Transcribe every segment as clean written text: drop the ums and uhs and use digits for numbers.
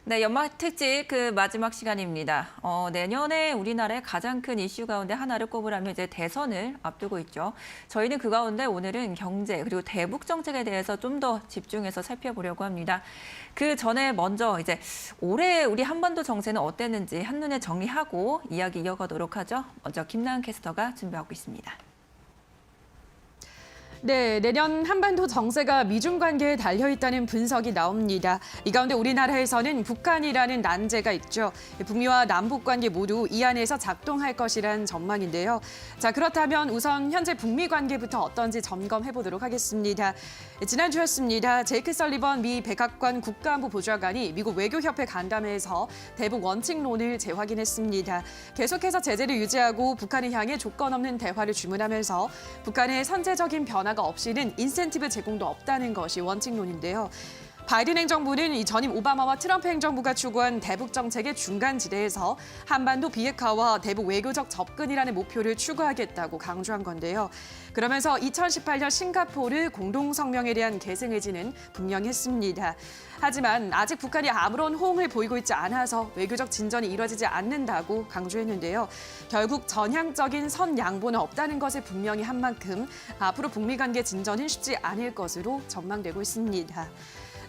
네, 연말 특집 그 마지막 시간입니다. 내년에 우리나라의 가장 큰 이슈 가운데 하나를 꼽으라면 이제 대선을 앞두고 있죠. 저희는 그 가운데 오늘은 경제 그리고 대북 정책에 대해서 좀 더 집중해서 살펴보려고 합니다. 그 전에 먼저 이제 올해 우리 한반도 정세는 어땠는지 한눈에 정리하고 이야기 이어가도록 하죠. 먼저 김나은 캐스터가 준비하고 있습니다. 네, 내년 한반도 정세가 미중 관계에 달려 있다는 분석이 나옵니다. 이 가운데 우리나라에서는 북한이라는 난제가 있죠. 북미와 남북 관계 모두 이 안에서 작동할 것이란 전망인데요. 자, 그렇다면 우선 현재 북미 관계부터 어떤지 점검해 보도록 하겠습니다. 지난주였습니다. 제이크 설리번 미 백악관 국가안보 보좌관이 미국 외교협회 간담회에서 대북 원칙론을 재확인했습니다. 계속해서 제재를 유지하고 북한을 향해 조건 없는 대화를 주문하면서 북한의 선제적인 변화가 없이는 인센티브 제공도 없다는 것이 원칙론인데요. 바이든 행정부는 이 전임 오바마와 트럼프 행정부가 추구한 대북 정책의 중간 지대에서 한반도 비핵화와 대북 외교적 접근이라는 목표를 추구하겠다고 강조한 건데요. 그러면서 2018년 싱가포르 공동성명에 대한 계승 의지는 분명히 했습니다. 하지만 아직 북한이 아무런 호응을 보이고 있지 않아서 외교적 진전이 이뤄지지 않는다고 강조했는데요. 결국 전향적인 선 양보는 없다는 것을 분명히 한 만큼 앞으로 북미 관계 진전은 쉽지 않을 것으로 전망되고 있습니다.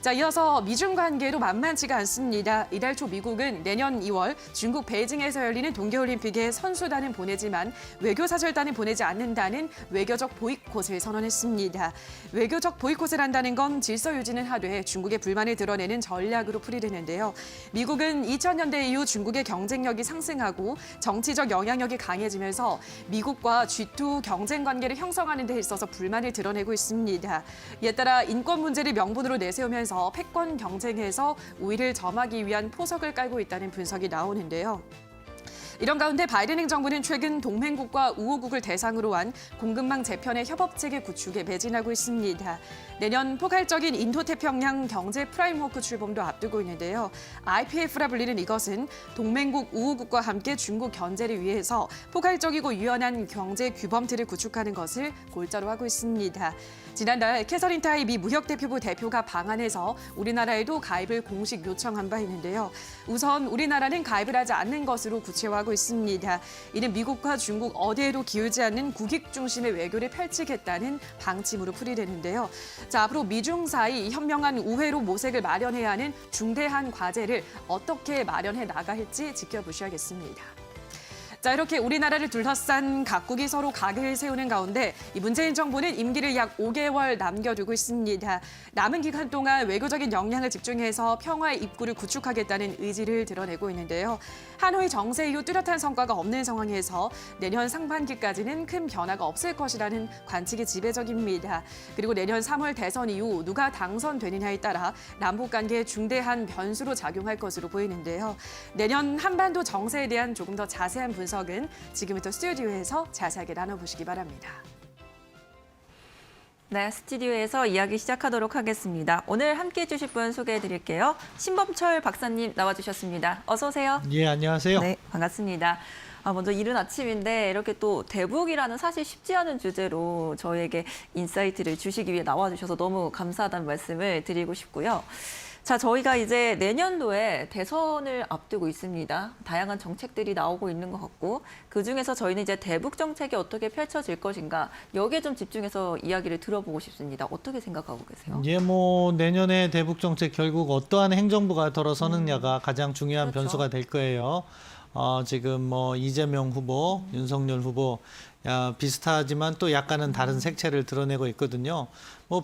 자, 이어서 미중 관계도 만만치가 않습니다. 이달 초 미국은 내년 2월 중국 베이징에서 열리는 동계올림픽에 선수단은 보내지만 외교사절단은 보내지 않는다는 외교적 보이콧을 선언했습니다. 외교적 보이콧을 한다는 건 질서 유지는 하되 중국의 불만을 드러내는 전략으로 풀이되는데요. 미국은 2000년대 이후 중국의 경쟁력이 상승하고 정치적 영향력이 강해지면서 미국과 G2 경쟁 관계를 형성하는 데 있어서 불만을 드러내고 있습니다. 이에 따라 인권 문제를 명분으로 내세우면서 패권 경쟁에서 우위를 점하기 위한 포석을 깔고 있다는 분석이 나오는데요. 이런 가운데 바이든 행정부는 최근 동맹국과 우호국을 대상으로 한 공급망 재편의 협업체계 구축에 매진하고 있습니다. 내년 포괄적인 인도태평양 경제 프레임워크 출범도 앞두고 있는데요. IPF라 불리는 이것은 동맹국 우호국과 함께 중국 견제를 위해서 포괄적이고 유연한 경제 규범틀을 구축하는 것을 골자로 하고 있습니다. 지난달 캐서린 타이 미 무역대표부 대표가 방한해서 우리나라에도 가입을 공식 요청한 바 있는데요. 우선 우리나라는 가입을 하지 않는 것으로 구체화하고 있습니다. 이는 미국과 중국 어디에도 기울지 않는 국익 중심의 외교를 펼치겠다는 방침으로 풀이되는데요. 자, 앞으로 미중 사이 현명한 우회로 모색을 마련해야 하는 중대한 과제를 어떻게 마련해 나갈지 지켜보셔야겠습니다. 자, 이렇게 우리나라를 둘러싼 각국이 서로 각을 세우는 가운데 이 문재인 정부는 임기를 약 5개월 남겨두고 있습니다. 남은 기간 동안 외교적인 역량을 집중해서 평화의 입구를 구축하겠다는 의지를 드러내고 있는데요. 하노이 정세 이후 뚜렷한 성과가 없는 상황에서 내년 상반기까지는 큰 변화가 없을 것이라는 관측이 지배적입니다. 그리고 내년 3월 대선 이후 누가 당선되느냐에 따라 남북 관계에 중대한 변수로 작용할 것으로 보이는데요. 내년 한반도 정세에 대한 조금 더 자세한 분석은 지금부터 스튜디오에서 자세하게 나눠보시기 바랍니다. 네, 스튜디오에서 이야기 시작하도록 하겠습니다. 오늘 함께해 주실 분 소개해 드릴게요. 신범철 박사님 나와주셨습니다. 어서 오세요. 예, 안녕하세요. 네, 반갑습니다. 먼저 이른 아침인데 이렇게 또 대북이라는 사실 쉽지 않은 주제로 저희에게 인사이트를 주시기 위해 나와주셔서 너무 감사하다는 말씀을 드리고 싶고요. 자, 저희가 이제 내년도에 대선을 앞두고 있습니다. 다양한 정책들이 나오고 있는 것 같고 그중에서 저희는 이제 대북 정책이 어떻게 펼쳐질 것인가 여기에 좀 집중해서 이야기를 들어보고 싶습니다. 어떻게 생각하고 계세요? 예, 내년에 대북 정책 결국 어떠한 행정부가 들어서느냐가 가장 중요한 그렇죠. 변수가 될 거예요. 지금 이재명 후보, 윤석열 후보 비슷하지만 또 약간은 다른 색채를 드러내고 있거든요.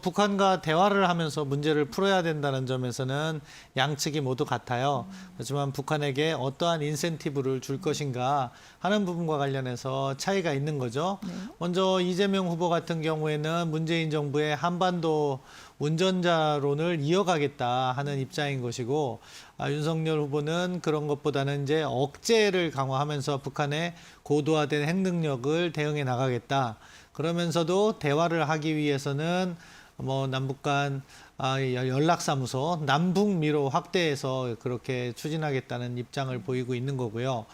북한과 대화를 하면서 문제를 풀어야 된다는 점에서는 양측이 모두 같아요. 하지만 북한에게 어떠한 인센티브를 줄 것인가 하는 부분과 관련해서 차이가 있는 거죠. 먼저 이재명 후보 같은 경우에는 문재인 정부의 한반도 운전자론을 이어가겠다 하는 입장인 것이고 윤석열 후보는 그런 것보다는 이제 억제를 강화하면서 북한의 고도화된 핵능력을 대응해 나가겠다. 그러면서도 대화를 하기 위해서는 남북 간 연락사무소 남북미로 확대해서 그렇게 추진하겠다는 입장을 보이고 있는 거고요.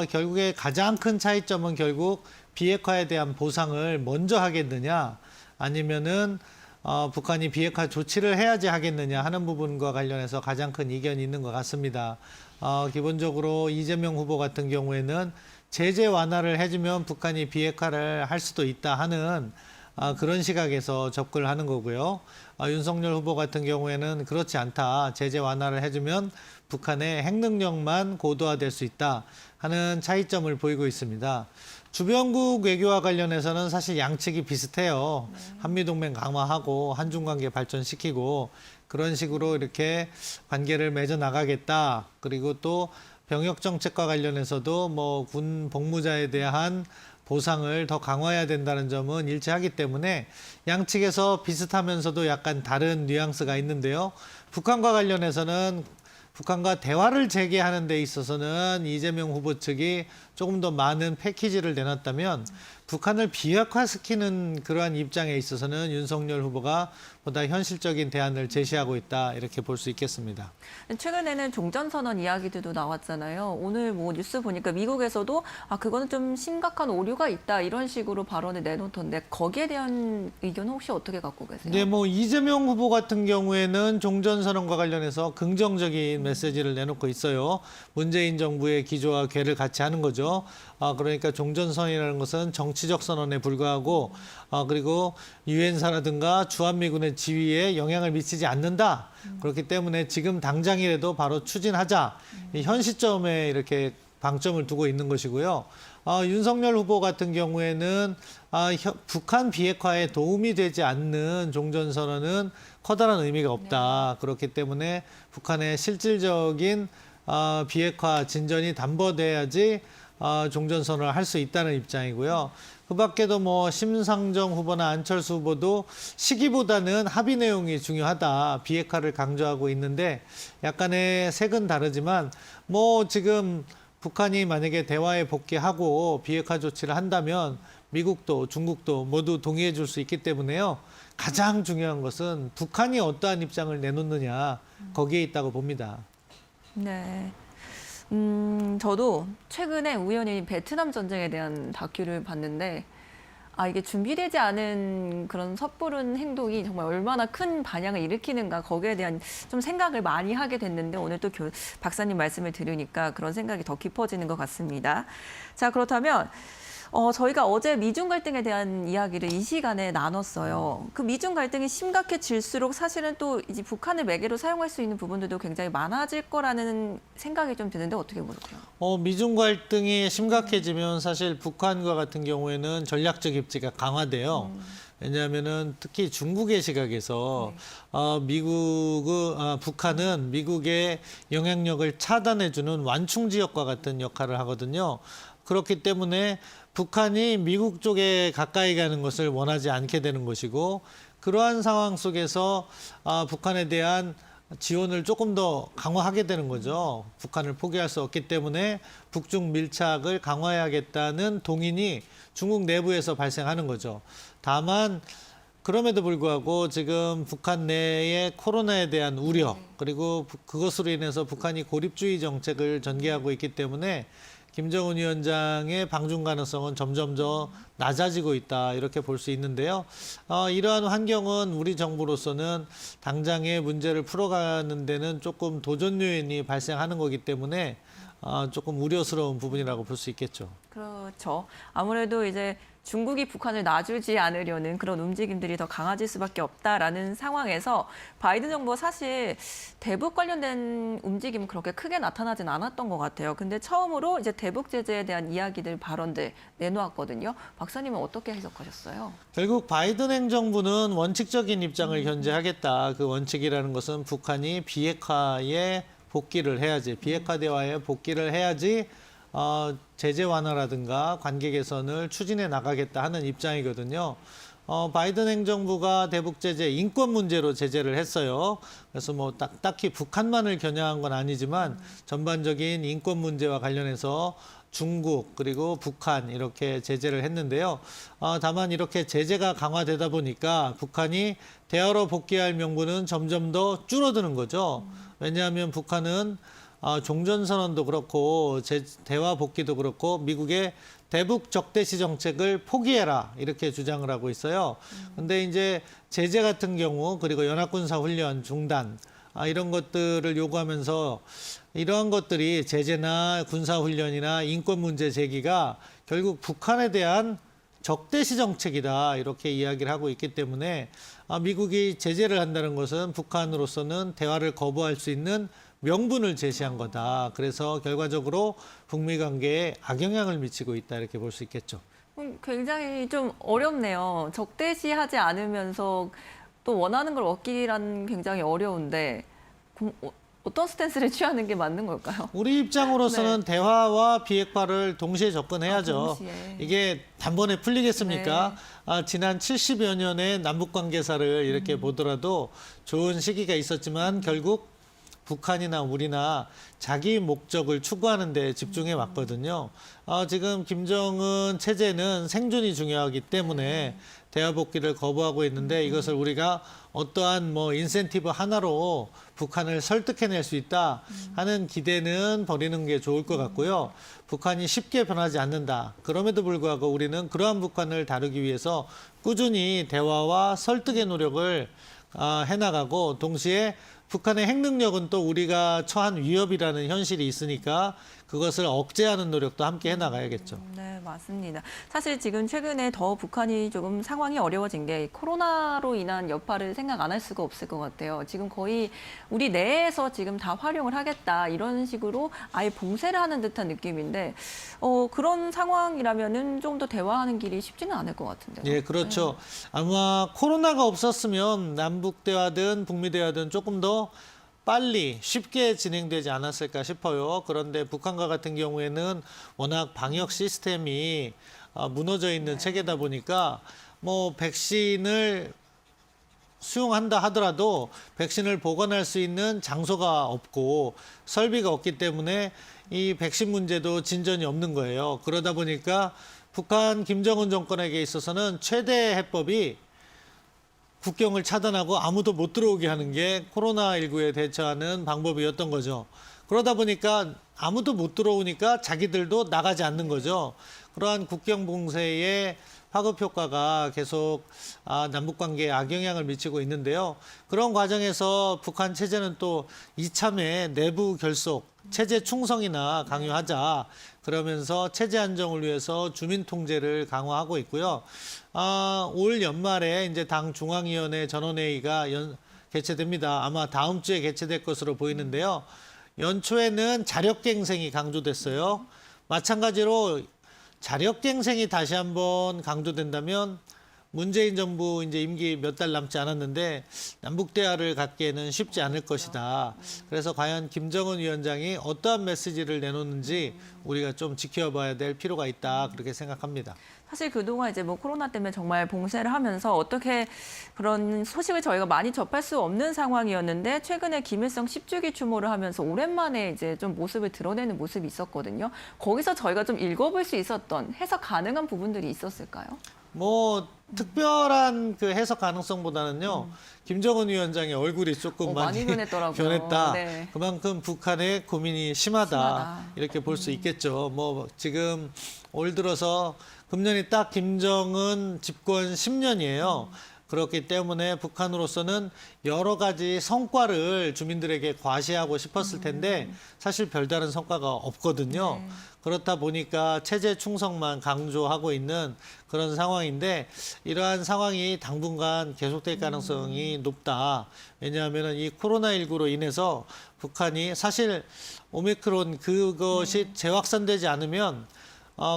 결국에 가장 큰 차이점은 결국 비핵화에 대한 보상을 먼저 하겠느냐 아니면은 북한이 비핵화 조치를 해야지 하겠느냐 하는 부분과 관련해서 가장 큰 이견이 있는 것 같습니다. 기본적으로 이재명 후보 같은 경우에는 제재 완화를 해주면 북한이 비핵화를 할 수도 있다 하는 그런 시각에서 접근을 하는 거고요. 윤석열 후보 같은 경우에는 그렇지 않다. 제재 완화를 해주면 북한의 핵 능력만 고도화될 수 있다 하는 차이점을 보이고 있습니다. 주변국 외교와 관련해서는 사실 양측이 비슷해요. 한미동맹 강화하고 한중관계 발전시키고 그런 식으로 이렇게 관계를 맺어 나가겠다. 그리고 또 병역 정책과 관련해서도 뭐 군 복무자에 대한 보상을 더 강화해야 된다는 점은 일치하기 때문에 양측에서 비슷하면서도 약간 다른 뉘앙스가 있는데요. 북한과 관련해서는 북한과 대화를 재개하는 데 있어서는 이재명 후보 측이 조금 더 많은 패키지를 내놨다면 북한을 비핵화시키는 그러한 입장에 있어서는 윤석열 후보가 보다 현실적인 대안을 제시하고 있다 이렇게 볼 수 있겠습니다. 최근에는 종전선언 이야기들도 나왔잖아요. 오늘 뭐 뉴스 보니까 미국에서도 그거는 좀 심각한 오류가 있다 이런 식으로 발언을 내놓던데 거기에 대한 의견은 혹시 어떻게 갖고 계세요? 네, 뭐 이재명 후보 같은 경우에는 종전선언과 관련해서 긍정적인 메시지를 내놓고 있어요. 문재인 정부의 기조와 궤를 같이 하는 거죠. 그러니까 종전선언이라는 것은 정치적 선언에 불과하고 그리고 유엔사라든가 주한미군의 지위에 영향을 미치지 않는다. 그렇기 때문에 지금 당장이라도 바로 추진하자. 이 현 시점에 이렇게 방점을 두고 있는 것이고요. 윤석열 후보 같은 경우에는 북한 비핵화에 도움이 되지 않는 종전선언은 커다란 의미가 없다. 그렇기 때문에 북한의 실질적인 비핵화 진전이 담보돼야지 종전선언을 할 수 있다는 입장이고요. 그 밖에도 뭐 심상정 후보나 안철수 후보도 시기보다는 합의 내용이 중요하다. 비핵화를 강조하고 있는데 약간의 색은 다르지만 뭐 지금 북한이 만약에 대화에 복귀하고 비핵화 조치를 한다면 미국도 중국도 모두 동의해 줄 수 있기 때문에요. 가장 중요한 것은 북한이 어떠한 입장을 내놓느냐 거기에 있다고 봅니다. 네. 저도 최근에 우연히 베트남 전쟁에 대한 다큐를 봤는데 이게 준비되지 않은 그런 섣부른 행동이 정말 얼마나 큰 반향을 일으키는가 거기에 대한 좀 생각을 많이 하게 됐는데 오늘 또 박사님 말씀을 들으니까 그런 생각이 더 깊어지는 것 같습니다. 자, 그렇다면 저희가 어제 미중 갈등에 대한 이야기를 이 시간에 나눴어요. 그 미중 갈등이 심각해질수록 사실은 또 이제 북한을 매개로 사용할 수 있는 부분들도 굉장히 많아질 거라는 생각이 좀 드는데 어떻게 보세요? 미중 갈등이 심각해지면 사실 북한과 같은 경우에는 전략적 입지가 강화돼요. 왜냐하면은 특히 중국의 시각에서 북한은 미국의 영향력을 차단해주는 완충 지역과 같은 역할을 하거든요. 그렇기 때문에 북한이 미국 쪽에 가까이 가는 것을 원하지 않게 되는 것이고 그러한 상황 속에서 북한에 대한 지원을 조금 더 강화하게 되는 거죠. 북한을 포기할 수 없기 때문에 북중 밀착을 강화해야겠다는 동인이 중국 내부에서 발생하는 거죠. 다만 그럼에도 불구하고 지금 북한 내에 코로나에 대한 우려 그리고 그것으로 인해서 북한이 고립주의 정책을 전개하고 있기 때문에 김정은 위원장의 방중 가능성은 점점 더 낮아지고 있다 이렇게 볼 수 있는데요. 이러한 환경은 우리 정부로서는 당장의 문제를 풀어가는 데는 조금 도전 요인이 발생하는 거기 때문에 조금 우려스러운 부분이라고 볼 수 있겠죠. 그렇죠. 아무래도 이제 중국이 북한을 놔주지 않으려는 그런 움직임들이 더 강해질 수밖에 없다라는 상황에서 바이든 정부가 사실 대북 관련된 움직임은 그렇게 크게 나타나진 않았던 것 같아요. 근데 처음으로 이제 대북 제재에 대한 이야기들, 발언들 내놓았거든요. 박사님은 어떻게 해석하셨어요? 결국 바이든 행정부는 원칙적인 입장을 견제하겠다. 그 원칙이라는 것은 북한이 비핵화에 복귀를 해야지, 비핵화 대화에 복귀를 해야지 제재 완화라든가 관계 개선을 추진해 나가겠다 하는 입장이거든요. 바이든 행정부가 대북 제재, 인권 문제로 제재를 했어요. 그래서 뭐 딱히 북한만을 겨냥한 건 아니지만 전반적인 인권 문제와 관련해서 중국 그리고 북한 이렇게 제재를 했는데요. 다만 이렇게 제재가 강화되다 보니까 북한이 대화로 복귀할 명분은 점점 더 줄어드는 거죠. 왜냐하면 북한은 종전선언도 그렇고 대화 복귀도 그렇고 미국의 대북 적대시 정책을 포기해라 이렇게 주장을 하고 있어요. 근데 이제 제재 같은 경우 그리고 연합군사 훈련 중단 이런 것들을 요구하면서 이러한 것들이 제재나 군사훈련이나 인권 문제 제기가 결국 북한에 대한 적대시 정책이다 이렇게 이야기를 하고 있기 때문에 미국이 제재를 한다는 것은 북한으로서는 대화를 거부할 수 있는 명분을 제시한 거다. 그래서 결과적으로 북미 관계에 악영향을 미치고 있다 이렇게 볼 수 있겠죠. 굉장히 좀 어렵네요. 적대시하지 않으면서 또 원하는 걸 얻기란 굉장히 어려운데 어떤 스탠스를 취하는 게 맞는 걸까요? 우리 입장으로서는 대화와 비핵화를 동시에 접근해야죠. 동시에. 이게 단번에 풀리겠습니까? 지난 70여 년의 남북관계사를 이렇게 보더라도 좋은 시기가 있었지만 결국 북한이나 우리나 자기 목적을 추구하는 데 집중해 왔거든요. 지금 김정은 체제는 생존이 중요하기 때문에 대화 복귀를 거부하고 있는데 이것을 우리가 어떠한 인센티브 하나로 북한을 설득해낼 수 있다 하는 기대는 버리는 게 좋을 것 같고요. 북한이 쉽게 변하지 않는다. 그럼에도 불구하고 우리는 그러한 북한을 다루기 위해서 꾸준히 대화와 설득의 노력을 해나가고 동시에 북한의 핵 능력은 또 우리가 처한 위협이라는 현실이 있으니까 그것을 억제하는 노력도 함께 해나가야겠죠. 네, 맞습니다. 사실 지금 최근에 더 북한이 조금 상황이 어려워진 게 코로나로 인한 여파를 생각 안 할 수가 없을 것 같아요. 지금 거의 우리 내에서 지금 다 활용을 하겠다 이런 식으로 아예 봉쇄를 하는 듯한 느낌인데 그런 상황이라면은 좀 더 대화하는 길이 쉽지는 않을 것 같은데요. 예, 그렇죠. 아마 코로나가 없었으면 남북 대화든 북미 대화든 조금 더 빨리 쉽게 진행되지 않았을까 싶어요. 그런데 북한과 같은 경우에는 워낙 방역 시스템이 무너져 있는 체계다 보니까 백신을 수용한다 하더라도 백신을 보관할 수 있는 장소가 없고 설비가 없기 때문에 이 백신 문제도 진전이 없는 거예요. 그러다 보니까 북한 김정은 정권에게 있어서는 최대 해법이 국경을 차단하고 아무도 못 들어오게 하는 게 코로나19에 대처하는 방법이었던 거죠. 그러다 보니까 아무도 못 들어오니까 자기들도 나가지 않는 거죠. 그러한 국경 봉쇄의 파급 효과가 계속 남북 관계에 악영향을 미치고 있는데요. 그런 과정에서 북한 체제는 또 이참에 내부 결속, 체제 충성이나 강요하자. 그러면서 체제 안정을 위해서 주민 통제를 강화하고 있고요. 올 연말에 이제 당 중앙위원회 전원회의가 개최됩니다. 아마 다음 주에 개최될 것으로 보이는데요. 연초에는 자력갱생이 강조됐어요. 마찬가지로 자력갱생이 다시 한번 강조된다면 문재인 정부 이제 임기 몇 달 남지 않았는데 남북 대화를 갖기에는 쉽지 않을 것이다. 그래서 과연 김정은 위원장이 어떠한 메시지를 내놓는지 우리가 좀 지켜봐야 될 필요가 있다. 그렇게 생각합니다. 사실 그동안 이제 코로나 때문에 정말 봉쇄를 하면서 어떻게 그런 소식을 저희가 많이 접할 수 없는 상황이었는데 최근에 김일성 10주기 추모를 하면서 오랜만에 이제 좀 모습을 드러내는 모습이 있었거든요. 거기서 저희가 좀 읽어볼 수 있었던 해석 가능한 부분들이 있었을까요? 특별한 그 해석 가능성보다는요. 김정은 위원장의 얼굴이 조금 많이 변했더라고요. 변했다. 네. 그만큼 북한의 고민이 심하다. 이렇게 볼 수 있겠죠. 지금 올 들어서 금년이 딱 김정은 집권 10년이에요. 그렇기 때문에 북한으로서는 여러 가지 성과를 주민들에게 과시하고 싶었을 텐데 사실 별다른 성과가 없거든요. 그렇다 보니까 체제 충성만 강조하고 있는 그런 상황인데 이러한 상황이 당분간 계속될 가능성이 높다. 왜냐하면 이 코로나19로 인해서 북한이 사실 오미크론 그것이 재확산되지 않으면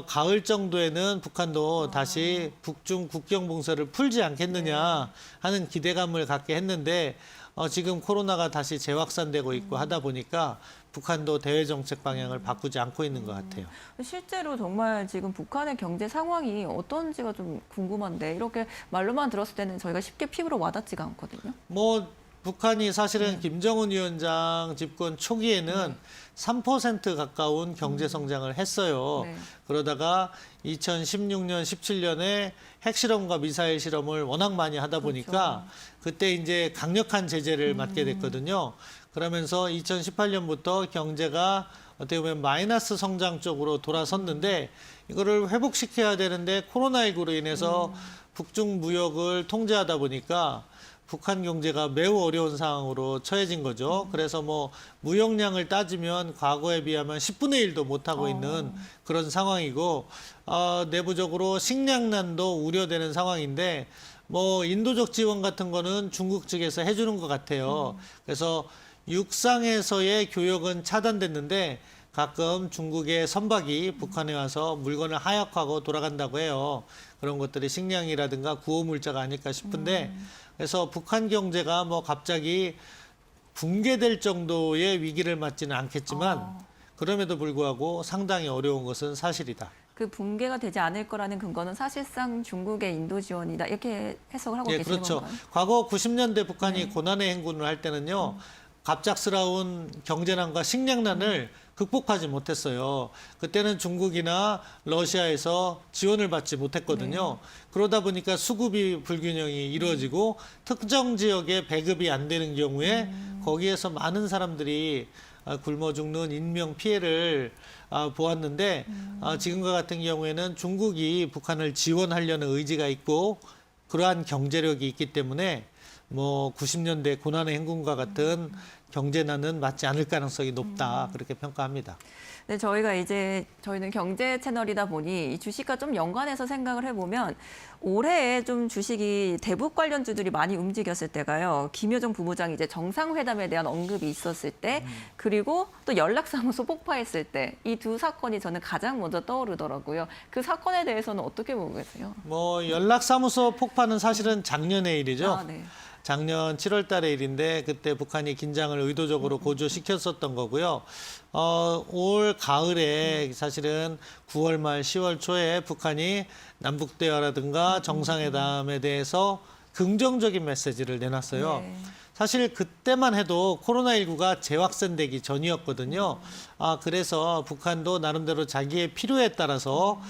가을 정도에는 북한도 다시 북중 국경 봉쇄를 풀지 않겠느냐 하는 기대감을 갖게 했는데 지금 코로나가 다시 재확산되고 있고 하다 보니까 북한도 대외 정책 방향을 바꾸지 않고 있는 것 같아요. 실제로 정말 지금 북한의 경제 상황이 어떤지가 좀 궁금한데 이렇게 말로만 들었을 때는 저희가 쉽게 피부로 와닿지가 않거든요. 북한이 사실은 김정은 위원장 집권 초기에는 3% 가까운 경제 성장을 했어요. 그러다가 2016년, 17년에 핵실험과 미사일 실험을 워낙 많이 하다 보니까 그때 이제 강력한 제재를 맞게 됐거든요. 그러면서 2018년부터 경제가 어떻게 보면 마이너스 성장 쪽으로 돌아섰는데 이거를 회복시켜야 되는데 코로나19로 인해서 북중 무역을 통제하다 보니까 북한 경제가 매우 어려운 상황으로 처해진 거죠. 그래서 뭐 무역량을 따지면 과거에 비하면 10분의 1도 못하고 있는 그런 상황이고 내부적으로 식량난도 우려되는 상황인데 뭐 인도적 지원 같은 거는 중국 측에서 해주는 것 같아요. 그래서 육상에서의 교역은 차단됐는데 가끔 중국의 선박이 북한에 와서 물건을 하역하고 돌아간다고 해요. 그런 것들이 식량이라든가 구호물자가 아닐까 싶은데 그래서 북한 경제가 뭐 갑자기 붕괴될 정도의 위기를 맞지는 않겠지만 그럼에도 불구하고 상당히 어려운 것은 사실이다. 그 붕괴가 되지 않을 거라는 근거는 사실상 중국의 인도 지원이다. 이렇게 해석을 하고 예, 계시는 그렇죠. 건가요? 과거 90년대 북한이 고난의 행군을 할 때는요. 갑작스러운 경제난과 식량난을 극복하지 못했어요. 그때는 중국이나 러시아에서 지원을 받지 못했거든요. 그러다 보니까 수급이 불균형이 이루어지고 특정 지역에 배급이 안 되는 경우에 거기에서 많은 사람들이 굶어 죽는 인명 피해를 보았는데 지금과 같은 경우에는 중국이 북한을 지원하려는 의지가 있고 그러한 경제력이 있기 때문에 뭐 90년대 고난의 행군과 같은 경제난은 맞지 않을 가능성이 높다 그렇게 평가합니다. 네, 저희는 경제 채널이다 보니 이 주식과 좀 연관해서 생각을 해보면 올해에 좀 주식이 대북 관련주들이 많이 움직였을 때가요. 김여정 부부장이 이제 정상회담에 대한 언급이 있었을 때 그리고 또 연락사무소 폭파했을 때 이 두 사건이 저는 가장 먼저 떠오르더라고요. 그 사건에 대해서는 어떻게 보고 계세요? 뭐 연락사무소 폭파는 사실은 작년의 일이죠. 네. 작년 7월 달의 일인데 그때 북한이 긴장을 의도적으로 고조시켰었던 거고요. 올 가을에 사실은 9월 말 10월 초에 북한이 남북 대화라든가 정상회담에 대해서 긍정적인 메시지를 내놨어요. 네. 사실 그때만 해도 코로나19가 재확산되기 전이었거든요. 그래서 북한도 나름대로 자기의 필요에 따라서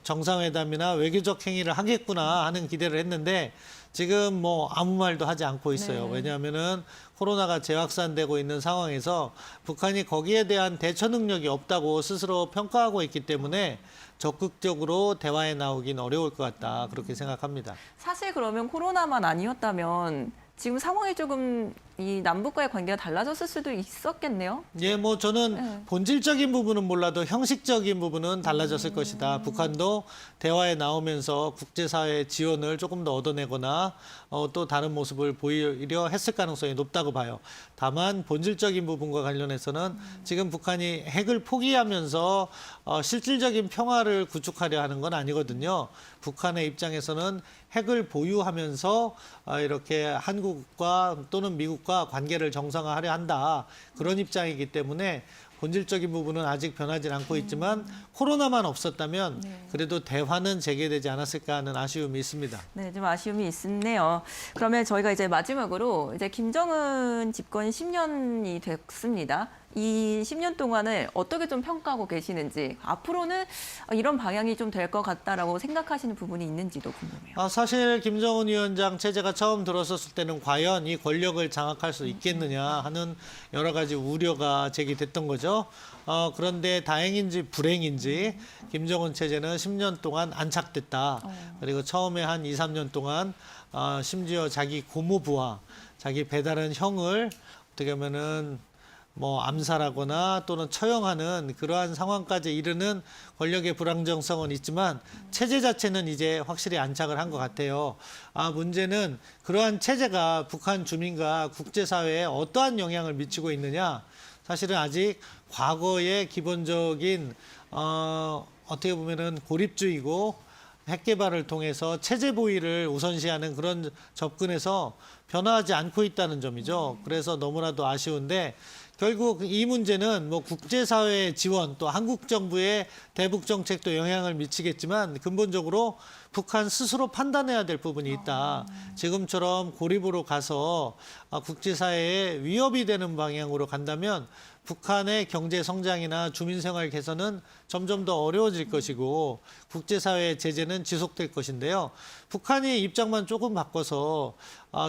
정상회담이나 외교적 행위를 하겠구나 하는 기대를 했는데 지금 뭐 아무 말도 하지 않고 있어요. 네. 왜냐하면은 코로나가 재확산되고 있는 상황에서 북한이 거기에 대한 대처 능력이 없다고 스스로 평가하고 있기 때문에 적극적으로 대화에 나오긴 어려울 것 같다. 그렇게 생각합니다. 사실 그러면 코로나만 아니었다면 지금 상황이 조금 이 남북과의 관계가 달라졌을 수도 있었겠네요. 예, 뭐 저는 네. 본질적인 부분은 몰라도 형식적인 부분은 달라졌을 것이다. 북한도 대화에 나오면서 국제사회의 지원을 조금 더 얻어내거나 또 다른 모습을 보이려 했을 가능성이 높다고 봐요. 다만 본질적인 부분과 관련해서는 지금 북한이 핵을 포기하면서 실질적인 평화를 구축하려 하는 건 아니거든요. 북한의 입장에서는 핵을 보유하면서 이렇게 한국과 또는 미국과 관계를 정상화하려 한다. 그런 입장이기 때문에 본질적인 부분은 아직 변하지 않고 있지만 코로나만 없었다면 그래도 대화는 재개되지 않았을까 하는 아쉬움이 있습니다. 네, 좀 아쉬움이 있네요. 그러면 저희가 이제 마지막으로 이제 김정은 집권 10년이 됐습니다. 이 10년 동안을 어떻게 좀 평가하고 계시는지 앞으로는 이런 방향이 좀 될 것 같다라고 생각하시는 부분이 있는지도 궁금해요. 사실 김정은 위원장 체제가 처음 들어섰을 때는 과연 이 권력을 장악할 수 있겠느냐 하는 여러 가지 우려가 제기됐던 거죠. 그런데 다행인지 불행인지 김정은 체제는 10년 동안 안착됐다. 그리고 처음에 한 2, 3년 동안 심지어 자기 고모부와 자기 배다른 형을 어떻게 보면은 뭐 암살하거나 또는 처형하는 그러한 상황까지 이르는 권력의 불안정성은 있지만 체제 자체는 이제 확실히 안착을 한 것 같아요. 문제는 그러한 체제가 북한 주민과 국제사회에 어떠한 영향을 미치고 있느냐. 사실은 아직 과거의 기본적인 어떻게 보면은 고립주의고 핵 개발을 통해서 체제 보위를 우선시하는 그런 접근에서 변화하지 않고 있다는 점이죠. 그래서 너무나도 아쉬운데 결국 이 문제는 뭐 국제사회의 지원 또 한국 정부의 대북 정책도 영향을 미치겠지만 근본적으로 북한 스스로 판단해야 될 부분이 있다. 지금처럼 고립으로 가서 국제사회에 위협이 되는 방향으로 간다면 북한의 경제 성장이나 주민 생활 개선은 점점 더 어려워질 것이고 국제사회의 제재는 지속될 것인데요. 북한이 입장만 조금 바꿔서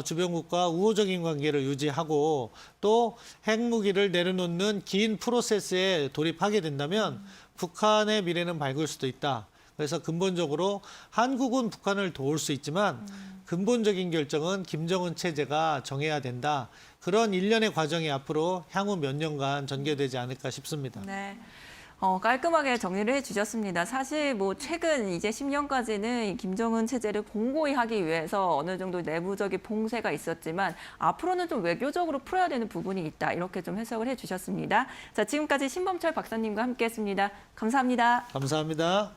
주변 주변국과 우호적인 관계를 유지하고 또 핵무기를 내려놓는 긴 프로세스에 돌입하게 된다면 북한의 미래는 밝을 수도 있다. 그래서 근본적으로 한국은 북한을 도울 수 있지만 근본적인 결정은 김정은 체제가 정해야 된다. 그런 일련의 과정이 앞으로 향후 몇 년간 전개되지 않을까 싶습니다. 네. 깔끔하게 정리를 해주셨습니다. 사실 뭐 최근 이제 10년까지는 김정은 체제를 공고히 하기 위해서 어느 정도 내부적인 봉쇄가 있었지만 앞으로는 좀 외교적으로 풀어야 되는 부분이 있다. 이렇게 좀 해석을 해주셨습니다. 자, 지금까지 신범철 박사님과 함께했습니다. 감사합니다. 감사합니다.